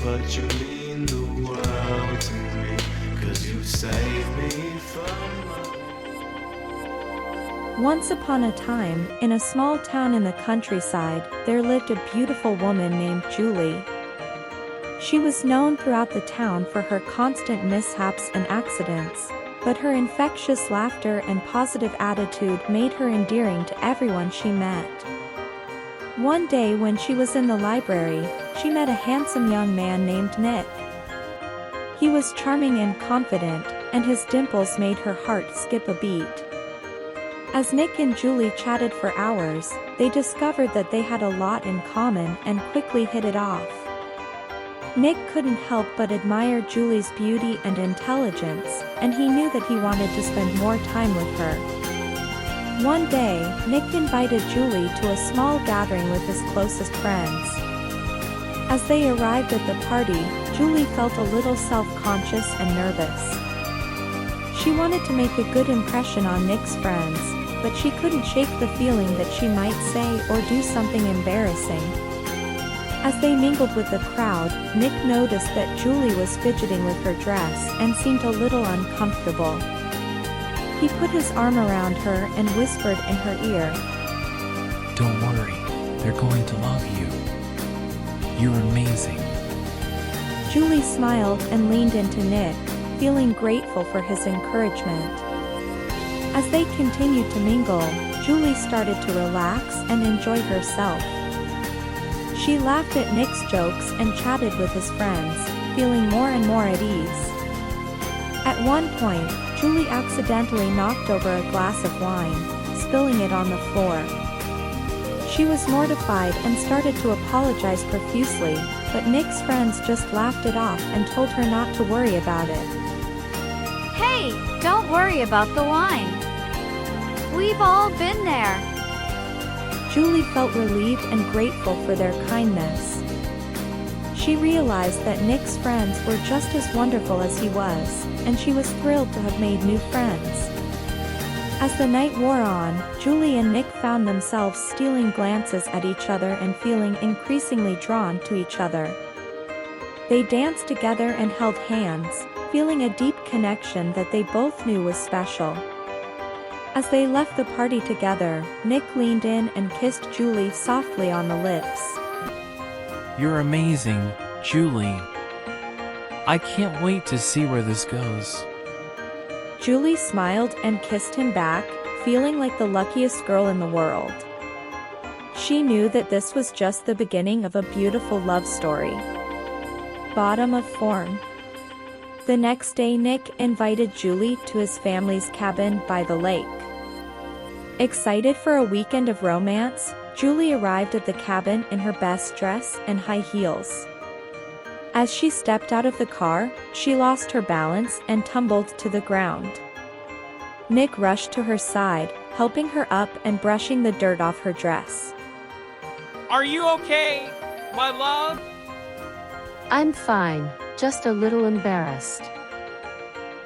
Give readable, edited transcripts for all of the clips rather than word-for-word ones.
but you mean the world to me, 'cause you save me from love. Once upon a time, in a small town in the countryside, there lived a beautiful woman named Julie. She was known throughout the town for her constant mishaps and accidents, but her infectious laughter and positive attitude made her endearing to everyone she met. One day when she was in the library, she met a handsome young man named Nick. He was charming and confident, and his dimples made her heart skip a beat. As Nick and Julie chatted for hours, they discovered that they had a lot in common and quickly hit it off. Nick couldn't help but admire Julie's beauty and intelligence, and he knew that he wanted to spend more time with her. One day, Nick invited Julie to a small gathering with his closest friends. As they arrived at the party, Julie felt a little self-conscious and nervous. She wanted to make a good impression on Nick's friends, but she couldn't shake the feeling that she might say or do something embarrassing. As they mingled with the crowd, Nick noticed that Julie was fidgeting with her dress and seemed a little uncomfortable. He put his arm around her and whispered in her ear, "Don't worry, they're going to love you. You're amazing." Julie smiled and leaned into Nick, feeling grateful for his encouragement. As they continued to mingle, Julie started to relax and enjoy herself. She laughed at Nick's jokes and chatted with his friends, feeling more and more at ease. At one point, Julie accidentally knocked over a glass of wine, spilling it on the floor. She was mortified and started to apologize profusely, but Nick's friends just laughed it off and told her not to worry about it. Hey, don't worry about the wine. We've all been there. Julie felt relieved and grateful for their kindness. She realized that Nick's friends were just as wonderful as he was, and she was thrilled to have made new friends. As the night wore on, Julie and Nick found themselves stealing glances at each other and feeling increasingly drawn to each other. They danced together and held hands, feeling a deep connection that they both knew was special. As they left the party together, Nick leaned in and kissed Julie softly on the lips. You're amazing, Julie. I can't wait to see where this goes. Julie smiled and kissed him back, feeling like the luckiest girl in the world. She knew that this was just the beginning of a beautiful love story. Bottom of form. The next day, Nick invited Julie to his family's cabin by the lake. Excited for a weekend of romance, Julie arrived at the cabin in her best dress and high heels. As she stepped out of the car, she lost her balance and tumbled to the ground. Nick rushed to her side, helping her up and brushing the dirt off her dress. Are you okay, my love? I'm fine, just a little embarrassed.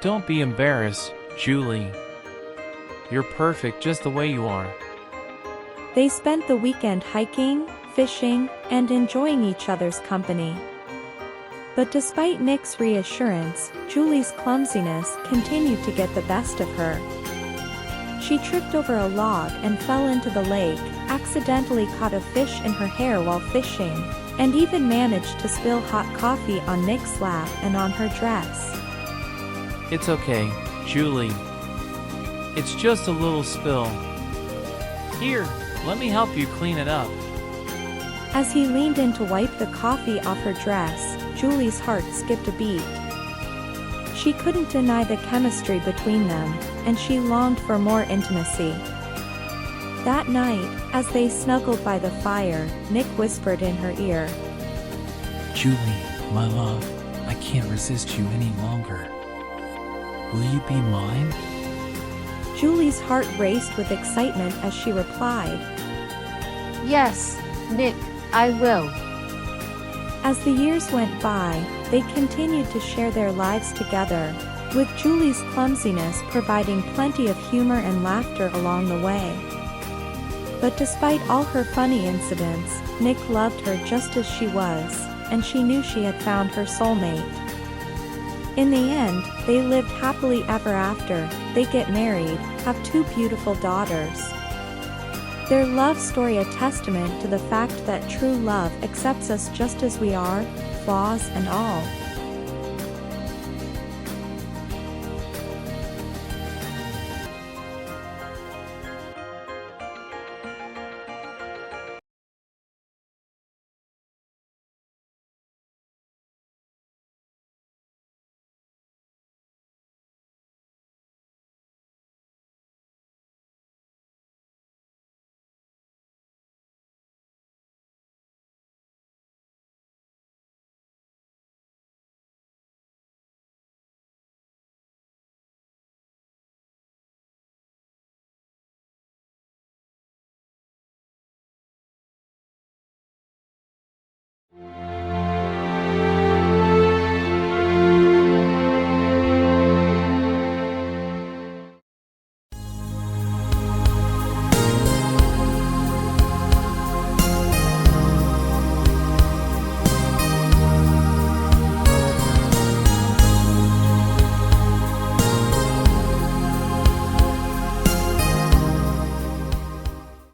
Don't be embarrassed, Julie. You're perfect just the way you are. They spent the weekend hiking, fishing, and enjoying each other's company. But despite Nick's reassurance, Julie's clumsiness continued to get the best of her. She tripped over a log and fell into the lake, accidentally caught a fish in her hair while fishing, and even managed to spill hot coffee on Nick's lap and on her dress. It's okay, Julie. It's just a little spill. Here, let me help you clean it up. As he leaned in to wipe the coffee off her dress, Julie's heart skipped a beat. She couldn't deny the chemistry between them, and she longed for more intimacy. That night, as they snuggled by the fire, Nick whispered in her ear, Julie, my love, I can't resist you any longer. Will you be mine? Julie's heart raced with excitement as she replied, Yes, Nick, I will. As the years went by, they continued to share their lives together, with Julie's clumsiness providing plenty of humor and laughter along the way. But despite all her funny incidents, Nick loved her just as she was. and she knew she had found her soulmate. In the end, they lived happily ever after. They get married, have 2 beautiful daughters. Their love story a testament to the fact that true love accepts us just as we are, flaws and all.